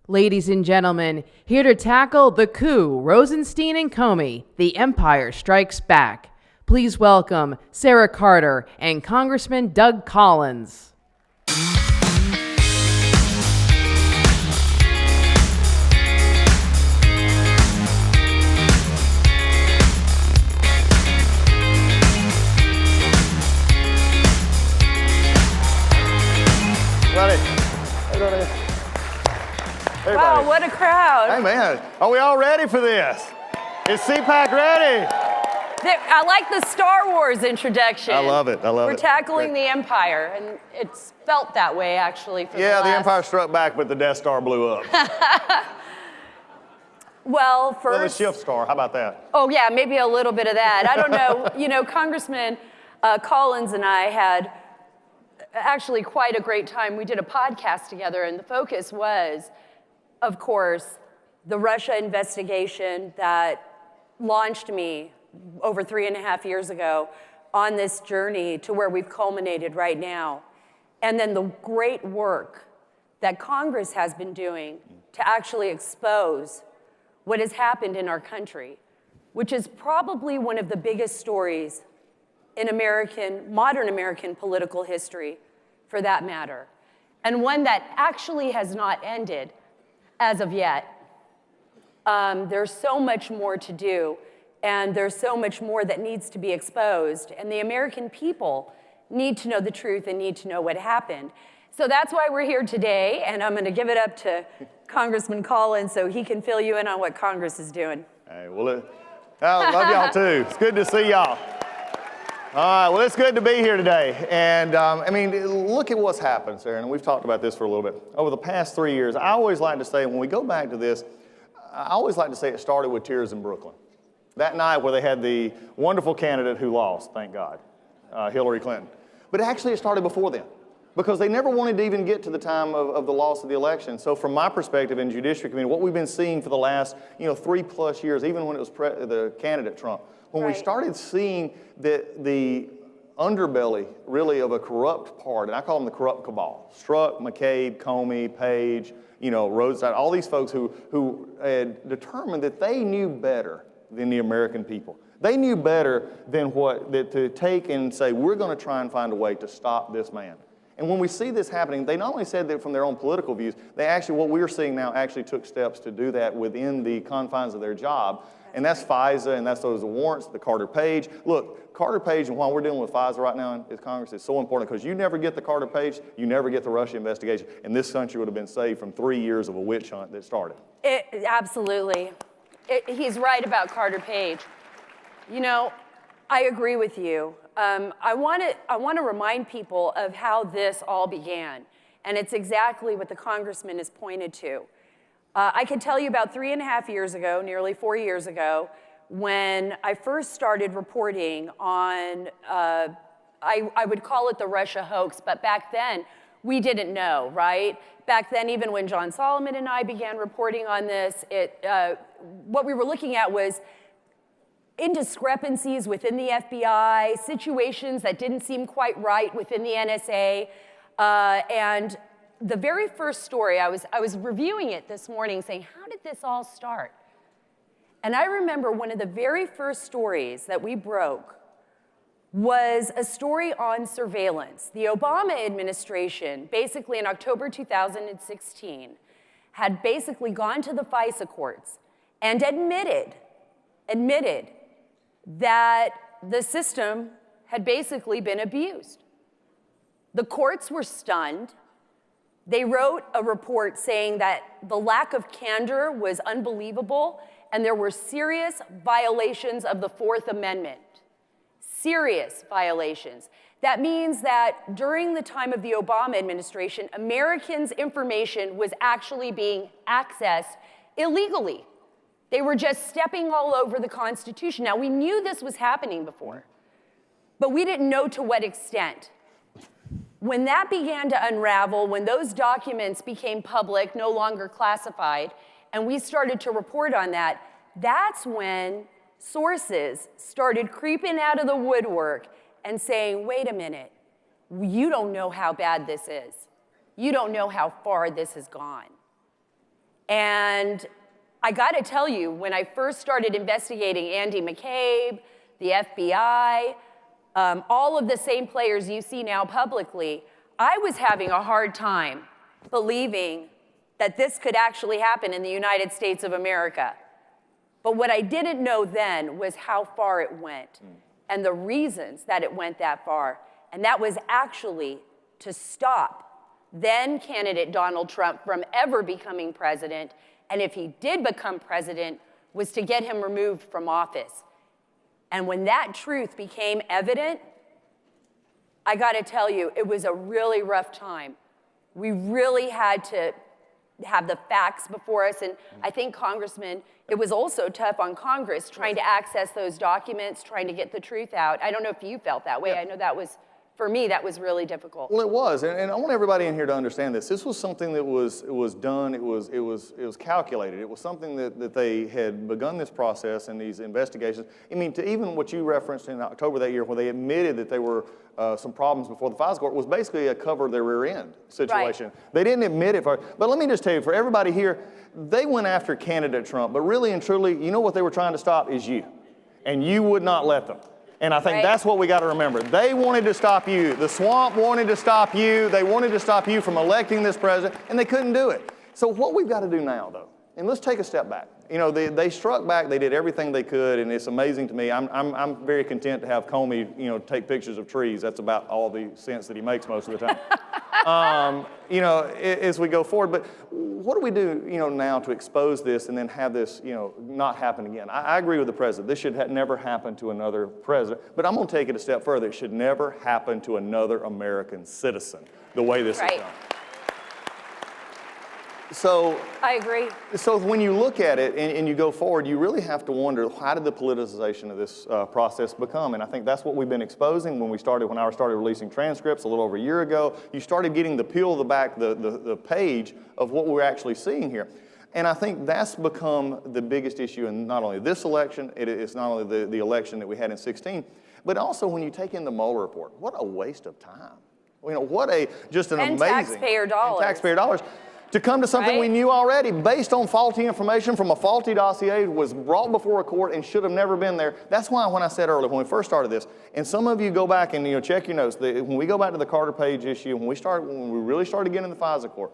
Ladies and gentlemen, here to tackle the coup, Rosenstein and Comey, the empire strikes back. Please welcome Sara Carter and Congressman Doug Collins. Everybody. Wow, what a crowd. Hey, man, are we all ready for this? Is CPAC ready? I like the Star Wars introduction. I love it. We're tackling the Empire, and it's felt that way, actually, for the Empire struck back, but the Death Star blew up. Well, first... Well, the Shift Star, how about that? Oh, yeah, maybe a little bit of that. I don't know. You know, Congressman Collins and I had actually quite a great time. We did a podcast together, and the focus was, of course, the Russia investigation that launched me over 3.5 years ago on this journey to where we've culminated right now. And then the great work that Congress has been doing to actually expose what has happened in our country, which is probably one of the biggest stories in modern American political history, for that matter, and one that actually has not ended as of yet. There's so much more to do, and there's so much more that needs to be exposed, and the American people need to know the truth and need to know what happened. So that's why we're here today, and I'm going to give it up to Congressman Collins so he can fill you in on what Congress is doing. Hey, well, I love y'all too. It's good to see y'all. All right, well, it's good to be here today. And I mean, look at what's happened, Sarah, and we've talked about this for a little bit. Over the past 3 years, I always like to say, when we go back to this, I always like to say it started with tears in Brooklyn. That night where they had the wonderful candidate who lost, thank God, Hillary Clinton. But actually it started before then, because they never wanted to even get to the time of the loss of the election. So from my perspective in Judiciary Committee, what we've been seeing for the last 3+ years, even when it was the candidate Trump, when we started seeing the underbelly, really, of a corrupt part, and I call them the corrupt cabal, Strzok, McCabe, Comey, Page, Rosenstein, all these folks who had determined that they knew better than the American people. They knew better than to take and say, we're going to try and find a way to stop this man. And when we see this happening, they not only said that from their own political views, they actually, what we're seeing now, actually took steps to do that within the confines of their job. And that's FISA, and that's those warrants, the Carter Page. Look, Carter Page, and while we're dealing with FISA right now in Congress, is so important because you never get the Carter Page, you never get the Russia investigation, and this country would have been saved from 3 years of a witch hunt that started. Absolutely. He's right about Carter Page. I agree with you. I want to remind people of how this all began, and it's exactly what the congressman has pointed to. I can tell you about 3.5 years ago, nearly 4 years ago, when I first started reporting on, I would call it the Russia hoax, but back then, we didn't know, right? Back then, even when John Solomon and I began reporting on this, what we were looking at was indiscrepancies within the FBI, situations that didn't seem quite right within the NSA, and the very first story, I was reviewing it this morning saying, how did this all start? And I remember one of the very first stories that we broke was a story on surveillance. The Obama administration, basically in October 2016, had basically gone to the FISA courts and admitted that the system had basically been abused. The courts were stunned. They wrote a report saying that the lack of candor was unbelievable and there were serious violations of the Fourth Amendment. Serious violations. That means that during the time of the Obama administration, Americans' information was actually being accessed illegally. They were just stepping all over the Constitution. Now, we knew this was happening before, but we didn't know to what extent. When that began to unravel, when those documents became public, no longer classified, and we started to report on that, that's when sources started creeping out of the woodwork and saying, wait a minute, you don't know how bad this is. You don't know how far this has gone. And I got to tell you, when I first started investigating Andy McCabe, the FBI, all of the same players you see now publicly, I was having a hard time believing that this could actually happen in the United States of America. But what I didn't know then was how far it went and the reasons that it went that far. And that was actually to stop then candidate Donald Trump from ever becoming president, and if he did become president, was to get him removed from office. And when that truth became evident, I got to tell you, it was a really rough time. We really had to have the facts before us, and I think, Congressman, it was also tough on Congress trying to access those documents, trying to get the truth out. I don't know if you felt that way. Yeah. I know that was, for me, that was really difficult. Well, it was, and I want everybody in here to understand this. This was something that was done. It was calculated. It was something that they had begun this process and these investigations. I mean, to even what you referenced in October that year, where they admitted that there were some problems before the FISA court, was basically a cover their rear end situation. Right. They didn't admit it. But let me just tell you, for everybody here, they went after candidate Trump, but really and truly, you know what they were trying to stop is you, and you would not let them. And I think that's what we got to remember. They wanted to stop you. The swamp wanted to stop you. They wanted to stop you from electing this president, and they couldn't do it. So what we've got to do now, though, and let's take a step back. You know, they struck back. They did everything they could, and it's amazing to me. I'm very content to have Comey, you know, take pictures of trees. That's about all the sense that he makes most of the time. You know, as we go forward. But what do we do, you know, now to expose this and then have this, you know, not happen again? I agree with the president. This should never happen to another president. But I'm going to take it a step further. It should never happen to another American citizen the way this is done. So I agree. So when you look at it and you go forward, you really have to wonder, how did the politicization of this process become? And I think that's what we've been exposing when I started releasing transcripts a little over a year ago. You started getting the peel of the back, the page of what we're actually seeing here. And I think that's become the biggest issue in not only this election, it's not only the election that we had in 2016, but also when you take in the Mueller report. What a waste of time. You know, just an amazing. Taxpayer dollars. And taxpayer dollars. To come to something we knew already, based on faulty information from a faulty dossier, was brought before a court and should have never been there. That's why when I said earlier, when we first started this, and some of you go back and check your notes, when we go back to the Carter Page issue, when we really started getting in the FISA court,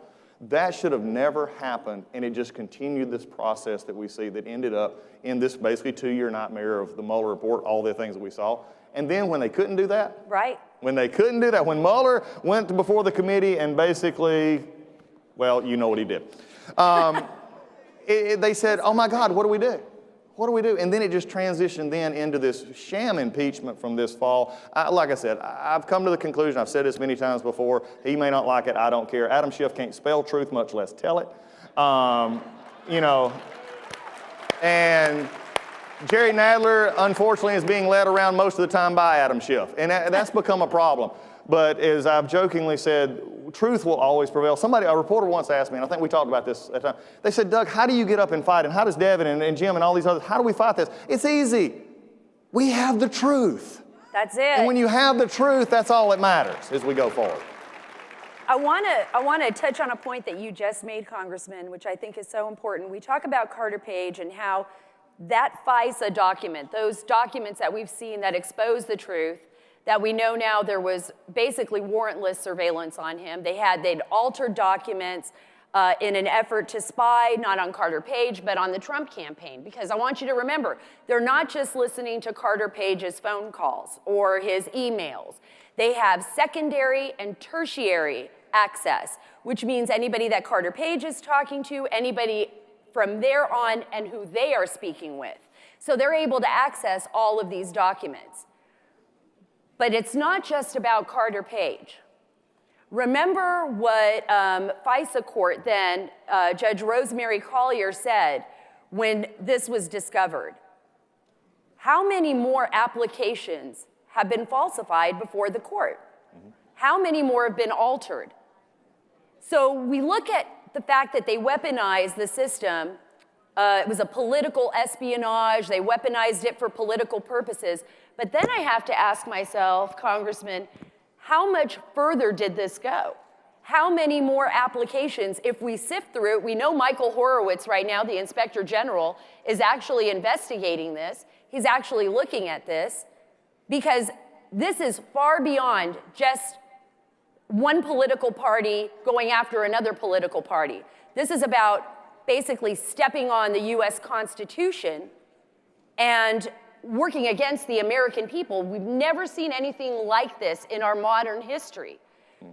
that should have never happened, and it just continued this process that we see that ended up in this basically 2-year nightmare of the Mueller report, all the things that we saw. And then when they couldn't do that, when Mueller went before the committee and basically, well, you know what he did. They said, oh my God, what do we do? What do we do? And then it just transitioned then into this sham impeachment from this fall. Like I said, I've come to the conclusion, I've said this many times before, he may not like it, I don't care. Adam Schiff can't spell truth, much less tell it. You know, and Jerry Nadler, unfortunately, is being led around most of the time by Adam Schiff. And that's become a problem. But as I've jokingly said, truth will always prevail. A reporter once asked me, and I think we talked about this at the time, they said, Doug, how do you get up and fight? And how does Devin and Jim and all these others, how do we fight this? It's easy. We have the truth. That's it. And when you have the truth, that's all that matters as we go forward. I want to touch on a point that you just made, Congressman, which I think is so important. We talk about Carter Page and how that FISA document, those documents that we've seen that expose the truth, that we know now there was basically warrantless surveillance on him. They'd altered documents in an effort to spy, not on Carter Page, but on the Trump campaign. Because I want you to remember, they're not just listening to Carter Page's phone calls or his emails. They have secondary and tertiary access, which means anybody that Carter Page is talking to, anybody from there on, and who they are speaking with. So they're able to access all of these documents. But it's not just about Carter Page. Remember what FISA court then, Judge Rosemary Collyer said when this was discovered. How many more applications have been falsified before the court? How many more have been altered? So we look at the fact that they weaponized the system. It was a political espionage. They weaponized it for political purposes. But then I have to ask myself, Congressman, how much further did this go? how many more applications, if we sift through it, we know Michael Horowitz right now, the Inspector General, is actually investigating this. He's actually looking at this because this is far beyond just one political party going after another political party. This is about basically stepping on the US Constitution and working against the American people. We've never seen anything like this in our modern history.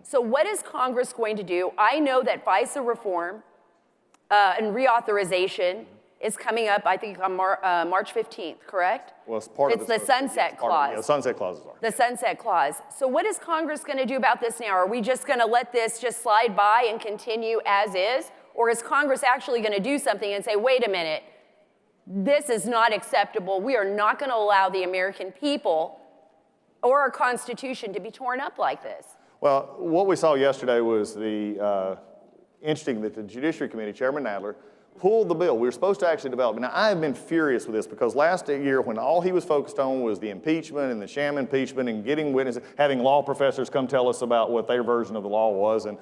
So what is Congress going to do? I know that FISA reform and reauthorization is coming up, I think, on March 15th, correct? Well, it's part of the sunset clause. Yeah, the sunset clauses are. The sunset clause. So what is Congress going to do about this now? Are we just going to let this just slide by and continue as is? Or is Congress actually going to do something and say, wait a minute, this is not acceptable. We are not going to allow the American people or our Constitution to be torn up like this. Well, what we saw yesterday was interesting that the Judiciary Committee, Chairman Nadler, pulled the bill. We were supposed to actually develop it. Now, I have been furious with this because last year when all he was focused on was the impeachment and the sham impeachment and getting witnesses, having law professors come tell us about what their version of the law was and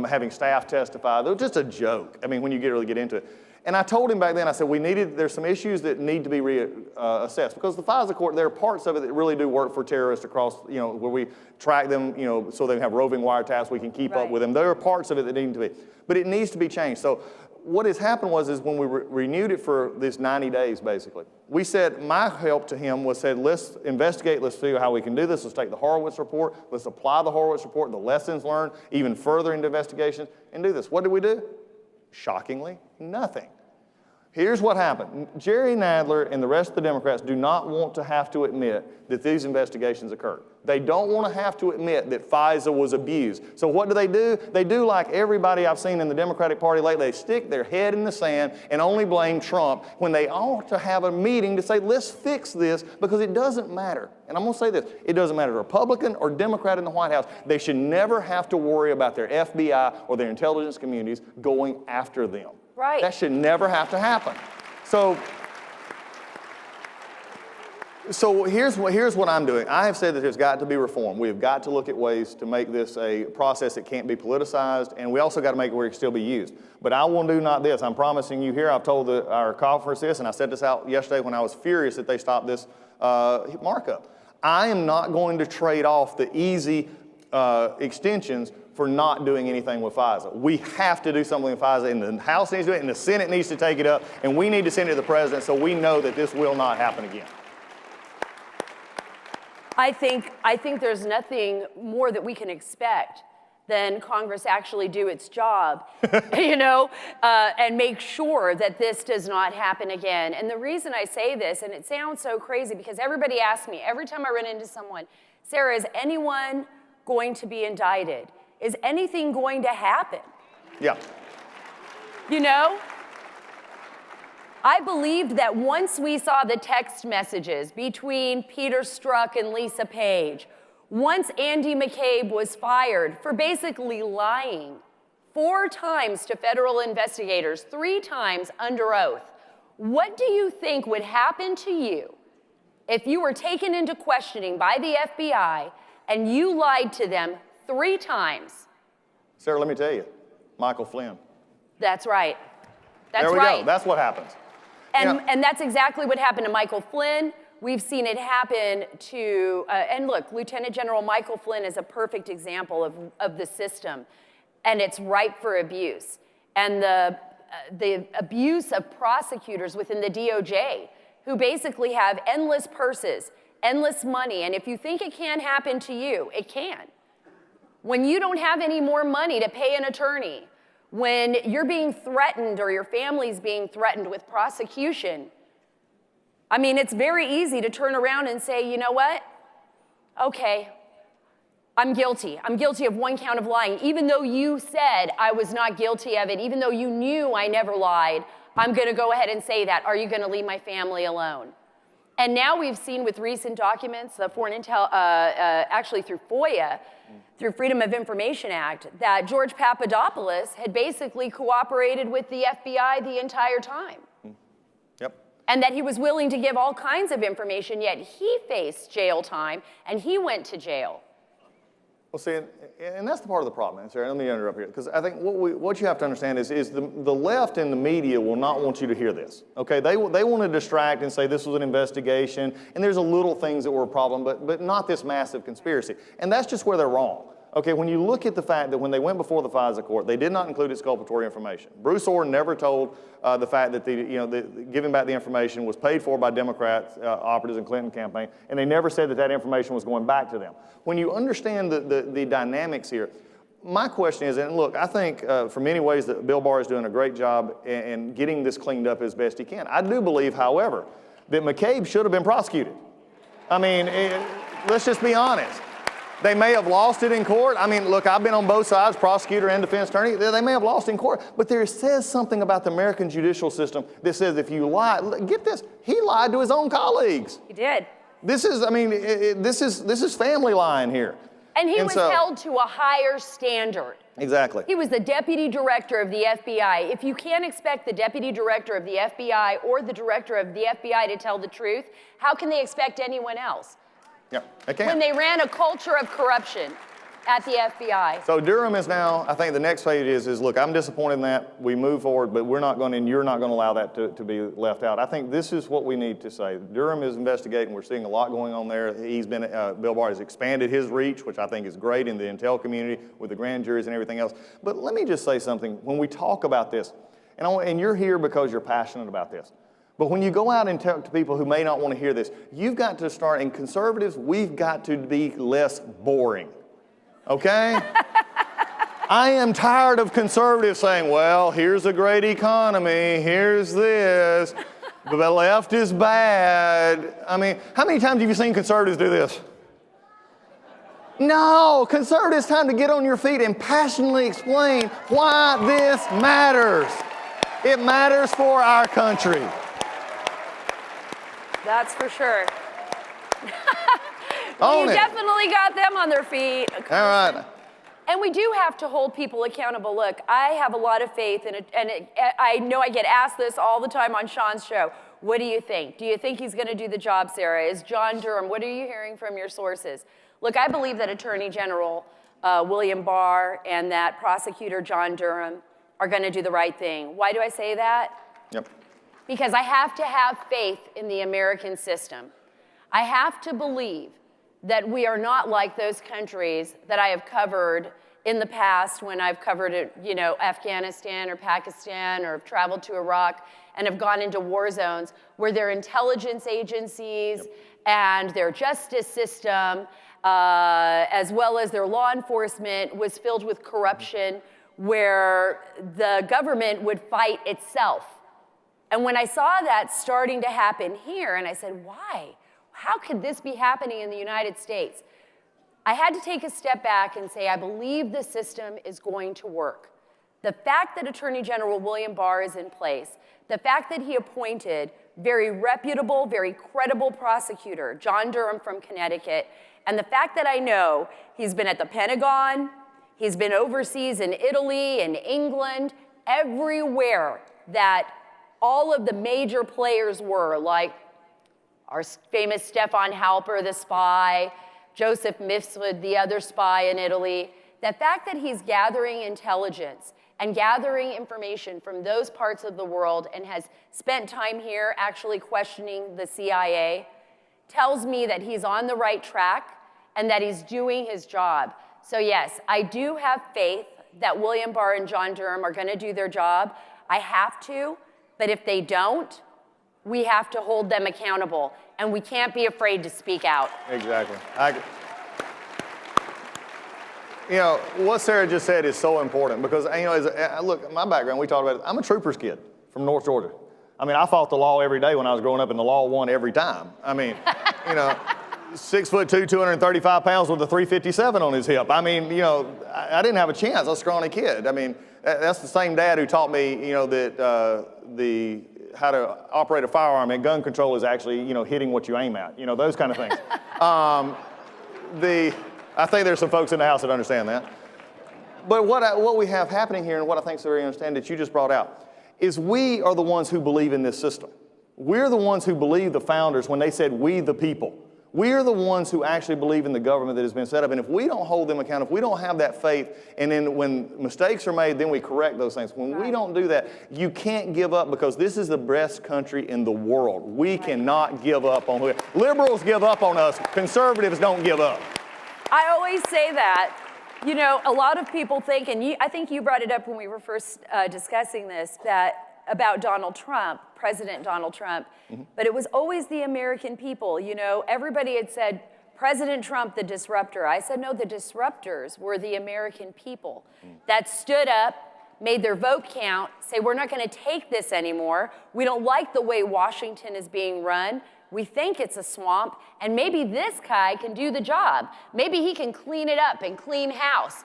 having staff testify, it was just a joke. I mean, when you really get into it. And I told him back then, I said, there's some issues that need to be assessed because the FISA court, there are parts of it that really do work for terrorists across, where we track them, so they have roving wiretaps, we can keep up with them. There are parts of it that need to be, but it needs to be changed. So what has happened is when we renewed it for this 90 days, basically, we said, my help to him was said, let's investigate, let's see how we can do this, let's take the Horowitz report, let's apply the Horowitz report, the lessons learned, even further into investigations, and do this. What did we do? Shockingly, nothing. Here's what happened. Jerry Nadler and the rest of the Democrats do not want to have to admit that these investigations occurred. They don't want to have to admit that FISA was abused. So what do? They do like everybody I've seen in the Democratic Party lately. They stick their head in the sand and only blame Trump when they ought to have a meeting to say, let's fix this because it doesn't matter. And I'm going to say this. It doesn't matter Republican or Democrat in the White House. They should never have to worry about their FBI or their intelligence communities going after them. Right. That should never have to happen. So here's what I'm doing. I have said that there's got to be reform. We have got to look at ways to make this a process that can't be politicized, and we also got to make it where it can still be used. But I will do not this. I'm promising you here, I've told our conference this, and I said this out yesterday when I was furious that they stopped this markup. I am not going to trade off the easy extensions for not doing anything with FISA. We have to do something with FISA, and the House needs to do it, and the Senate needs to take it up, and we need to send it to the President so we know that this will not happen again. I think there's nothing more that we can expect than Congress actually do its job, and make sure that this does not happen again. And the reason I say this, and it sounds so crazy because everybody asks me, every time I run into someone, Sarah, is anyone going to be indicted? Is anything going to happen? Yeah. I believed that once we saw the text messages between Peter Strzok and Lisa Page, once Andy McCabe was fired for basically lying 4 times to federal investigators, 3 times under oath, what do you think would happen to you if you were taken into questioning by the FBI and you lied to them 3 times? Sarah, let me tell you, Michael Flynn. That's right. There we go. That's what happens. And that's exactly what happened to Michael Flynn. We've seen it happen to, and look, Lieutenant General Michael Flynn is a perfect example of the system, and it's ripe for abuse. And the abuse of prosecutors within the DOJ, who basically have endless purses, endless money, and if you think it can't happen to you, it can. When you don't have any more money to pay an attorney, when you're being threatened or your family's being threatened with prosecution, I mean, it's very easy to turn around and say, you know what? Okay, I'm guilty. I'm guilty of 1 count of lying. Even though you said I was not guilty of it, even though you knew I never lied, I'm going to go ahead and say that. Are you going to leave my family alone? And now we've seen with recent documents, the foreign intel, actually through FOIA, through Freedom of Information Act, that George Papadopoulos had basically cooperated with the FBI the entire time. Yep. And that he was willing to give all kinds of information, yet he faced jail time and he went to jail. Well, see, and that's the part of the problem, Sarah. Let me interrupt here, because I think what you have to understand is the left and the media will not want you to hear this. Okay, they want to distract and say this was an investigation, and there's a little things that were a problem, but not this massive conspiracy. And that's just where they're wrong. Okay, when you look at the fact that when they went before the FISA court, they did not include exculpatory information. Bruce Orr never told the fact that the giving back the information was paid for by Democrats, operatives in Clinton campaign, and they never said that information was going back to them. When you understand the dynamics here, my question is, and look, I think for many ways that Bill Barr is doing a great job in getting this cleaned up as best he can. I do believe, however, that McCabe should have been prosecuted. I mean, let's just be honest. They may have lost it in court. I mean, look, I've been on both sides, prosecutor and defense attorney. They may have lost in court, but there says something about the American judicial system that says if you lie, get this, he lied to his own colleagues. He did. This is, I mean, this is family lying here. And he was held to a higher standard. Exactly. He was the deputy director of the FBI. If you can't expect the deputy director of the FBI or the director of the FBI to tell the truth, how can they expect anyone else? Yeah, they can't. When they ran a culture of corruption at the FBI. So Durham is now, I think the next phase is look, I'm disappointed in that. We move forward, but we're not going to, and you're not going to allow that to be left out. I think this is what we need to say. Durham is investigating. We're seeing a lot going on there. He's been, Bill Barr has expanded his reach, which I think is great in the intel community with the grand juries and everything else. But let me just say something. When we talk about this, and you're here because you're passionate about this, but when you go out and talk to people who may not want to hear this, you've got to start, and conservatives, we've got to be less boring, okay? I am tired of conservatives saying, well, here's a great economy, here's this, but the left is bad. I mean, how many times have you seen conservatives do this? No, conservatives, time to get on your feet and passionately explain why this matters. It matters for our country. That's for sure. Own You it. definitely got them on their feet. All right. And we do have to hold people accountable. Look, I have a lot of faith in it, and I know I get asked this all the time on Sean's show. What do you think? Do you think he's going to do the job, Sarah? Is John Durham? What are you hearing from your sources? Look, I believe that Attorney General William Barr and that prosecutor John Durham are going to do the right thing. Why do I say that? Yep. Because I have to have faith in the American system. I have to believe that we are not like those countries that I have covered in the past when I've covered, Afghanistan or Pakistan or have traveled to Iraq and have gone into war zones where their intelligence agencies and their justice system, as well as their law enforcement, was filled with corruption, where the government would fight itself. And when I saw that starting to happen here, and I said, why? How could this be happening in the United States? I had to take a step back and say, I believe the system is going to work. The fact that Attorney General William Barr is in place, the fact that he appointed very reputable, very credible prosecutor, John Durham from Connecticut, and the fact that I know he's been at the Pentagon, he's been overseas in Italy and England, everywhere that all of the major players were, like our famous Stefan Halper, the spy, Joseph Mifsud, the other spy in Italy. The fact that he's gathering intelligence and gathering information from those parts of the world and has spent time here actually questioning the CIA tells me that he's on the right track and that he's doing his job. So yes, I do have faith that William Barr and John Durham are going to do their job. I have to. But if they don't, we have to hold them accountable, and we can't be afraid to speak out. Exactly. What Sarah just said is so important because, look, my background, we talked about it. I'm a trooper's kid from North Georgia. I mean, I fought the law every day when I was growing up, and the law won every time. I mean, 6'2", 235 pounds with a 357 on his hip. I mean, I didn't have a chance. I was a scrawny kid. I mean, that's the same dad who taught me, that how to operate a firearm and gun control is actually, hitting what you aim at. Those kind of things. I think there's some folks in the house that understand that. But what we have happening here, and what I think is very understand that you just brought out, is we are the ones who believe in this system. We're the ones who believe the founders when they said, we the people. We are the ones who actually believe in the government that has been set up. And if we don't hold them accountable, if we don't have that faith, and then when mistakes are made, then we correct those things. When we don't do that, you can't give up, because this is the best country in the world. We cannot give up on it. Liberals give up on us. Conservatives don't give up. I always say that. You know, a lot of people think, and I think you brought it up when we were first discussing this, that about Donald Trump, President Donald Trump, but it was always the American people. You know, everybody had said, President Trump, the disruptor. I said, no, the disruptors were the American people that stood up, made their vote count, say, we're not going to take this anymore. We don't like the way Washington is being run. We think it's a swamp, and maybe this guy can do the job. Maybe he can clean it up and clean house.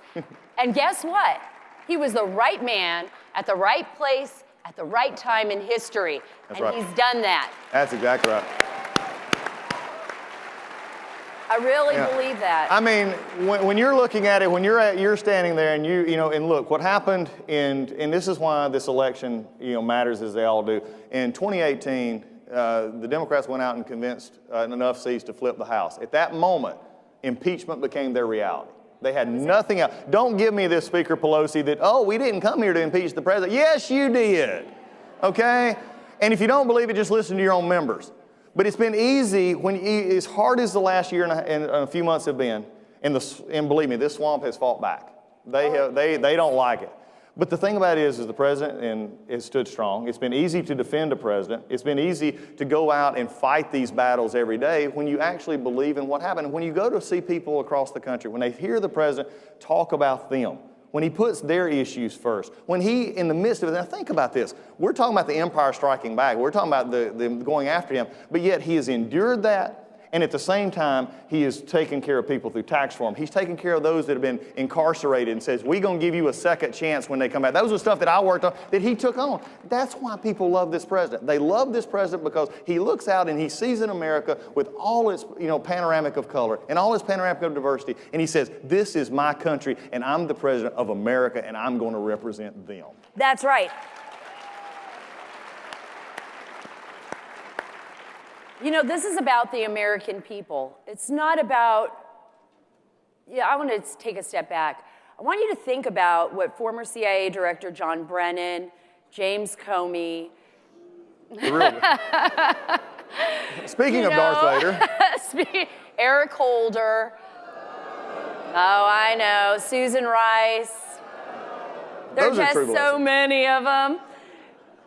And guess what? He was the right man at the right place at the right time in history. That's and right. He's done that. That's exactly right. I really believe that. I mean, when you're looking at it, when you're standing there, and you know, and look, what happened and this is why this election, you know, matters, as they all do. In 2018, the Democrats went out and convinced enough seats to flip the House. At that moment, impeachment became their reality. They had nothing else. Don't give me this, Speaker Pelosi, that, oh, we didn't come here to impeach the president. Yes, you did, okay? And if you don't believe it, just listen to your own members. But it's been easy, as hard as the last year and a few months have been, and believe me, this swamp has fought back. They don't like it. But the thing about it is the president has stood strong. It's been easy to defend a president. It's been easy to go out and fight these battles every day when you actually believe in what happened. And when you go to see people across the country, when they hear the president talk about them, when he puts their issues first, when he, in the midst of it, now think about this. We're talking about the empire striking back. We're talking about them going after him, but yet he has endured that. And at the same time, he is taking care of people through tax reform. He's taking care of those that have been incarcerated and says, we're going to give you a second chance when they come back. Those are stuff that I worked on, that he took on. That's why people love this president. They love this president because he looks out and he sees in America with all its, you know, panoramic of color and all its panoramic of diversity. And he says, this is my country and I'm the president of America and I'm going to represent them. That's right. You know, this is about the American people. It's not about, I want to take a step back. I want you to think about what former CIA Director John Brennan, James Comey. Speaking of Darth Vader. Eric Holder. Oh, I know. Susan Rice. There are just so many of them.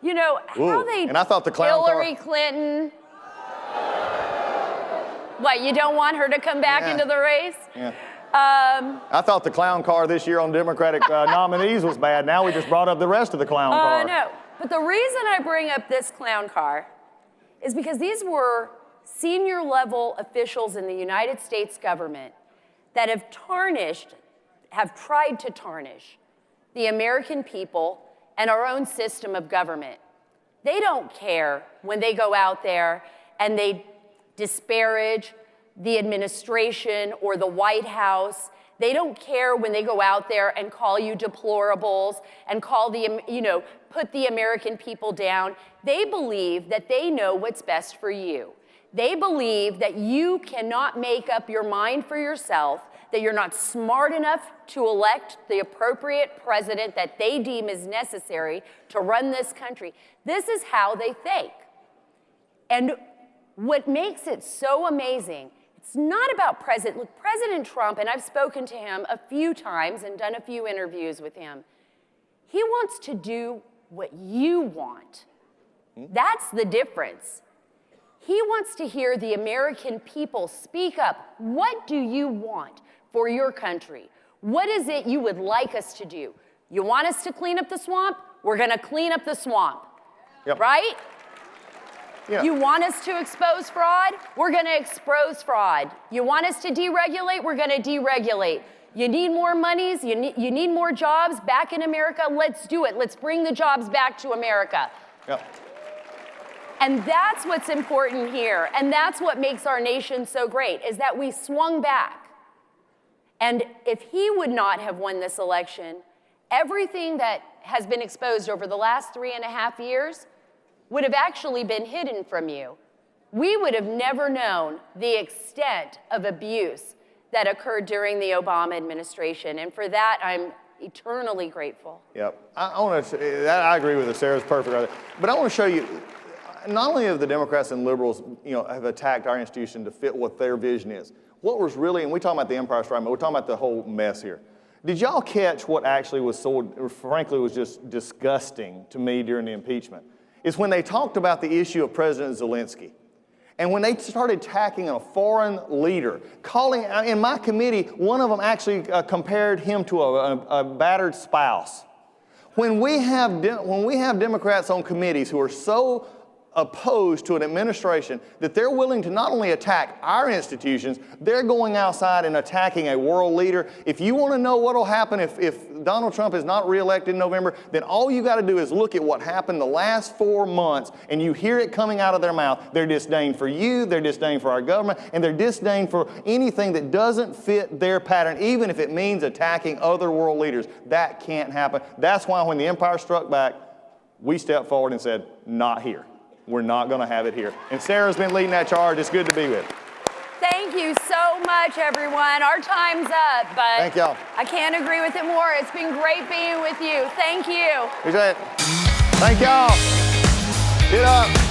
You know, how they, and I thought the clown Hillary Clinton. What, you don't want her to come back into the race? Yeah. I thought the clown car this year on Democratic nominees was bad. Now we just brought up the rest of the clown car. No, but the reason I bring up this clown car is because these were senior level officials in the United States government that have tried to tarnish the American people and our own system of government. They don't care when they go out there and they disparage the administration or the White House. They don't care when they go out there and call you deplorables and call put the American people down. They believe that they know what's best for you. They believe that you cannot make up your mind for yourself, that you're not smart enough to elect the appropriate president that they deem is necessary to run this country. This is how they think. And what makes it so amazing, it's not about President Trump, and I've spoken to him a few times and done a few interviews with him. He wants to do what you want. That's the difference. He wants to hear the American people speak up. What do you want for your country? What is it you would like us to do? You want us to clean up the swamp? We're going to clean up the swamp, right? Yeah. You want us to expose fraud? We're going to expose fraud. You want us to deregulate? We're going to deregulate. You need more monies? You need more jobs back in America? Let's do it. Let's bring the jobs back to America. Yep. And that's what's important here. And that's what makes our nation so great, is that we swung back. And if he would not have won this election, everything that has been exposed over the last 3.5 years would have actually been hidden from you. we would have never known the extent of abuse that occurred during the Obama administration. And for that, I'm eternally grateful. Yep. I agree with her. Sarah's perfect right there. But I want to show you, not only have the Democrats and liberals, have attacked our institution to fit what their vision is. What was really, and we talk about the Empire Strike, but we're talking about the whole mess here. Did y'all catch what actually was frankly, was just disgusting to me during the impeachment? It's when they talked about the issue of President Zelensky. And when they started attacking a foreign leader, in my committee, one of them actually compared him to a battered spouse. When we have Democrats on committees who are so opposed to an administration that they're willing to not only attack our institutions, they're going outside and attacking a world leader. If you want to know what will happen if Donald Trump is not reelected in November, then all you got to do is look at what happened the last 4 months, and you hear it coming out of their mouth. Their disdain for you, their disdain for our government, and their disdain for anything that doesn't fit their pattern, even if it means attacking other world leaders. That can't happen. That's why when the empire struck back, we stepped forward and said, not here. We're not going to have it here. And Sarah's been leading that charge. It's good to be with. Thank you so much, everyone. Our time's up, but thank y'all. I can't agree with it more. It's been great being with you. Thank you. Appreciate it. Thank y'all. Get up.